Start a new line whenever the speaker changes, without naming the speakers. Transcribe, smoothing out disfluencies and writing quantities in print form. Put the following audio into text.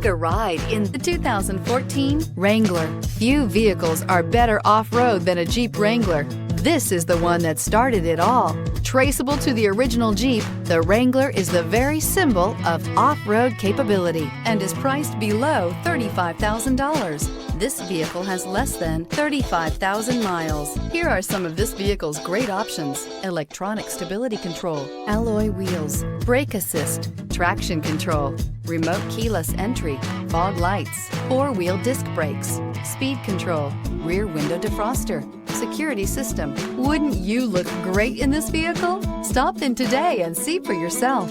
A ride in the 2014 Wrangler. Few vehicles are better off-road than a Jeep Wrangler. This is the one that started it all. Traceable to the original Jeep, the Wrangler is the very symbol of off-road capability and is priced below $35,000. This vehicle has less than 35,000 miles. Here are some of this vehicle's great options: electronic stability control, alloy wheels, brake assist, traction control, remote keyless entry, fog lights, four-wheel disc brakes, speed control, rear window defroster, security system. Wouldn't you look great in this vehicle? Stop in today and see for yourself.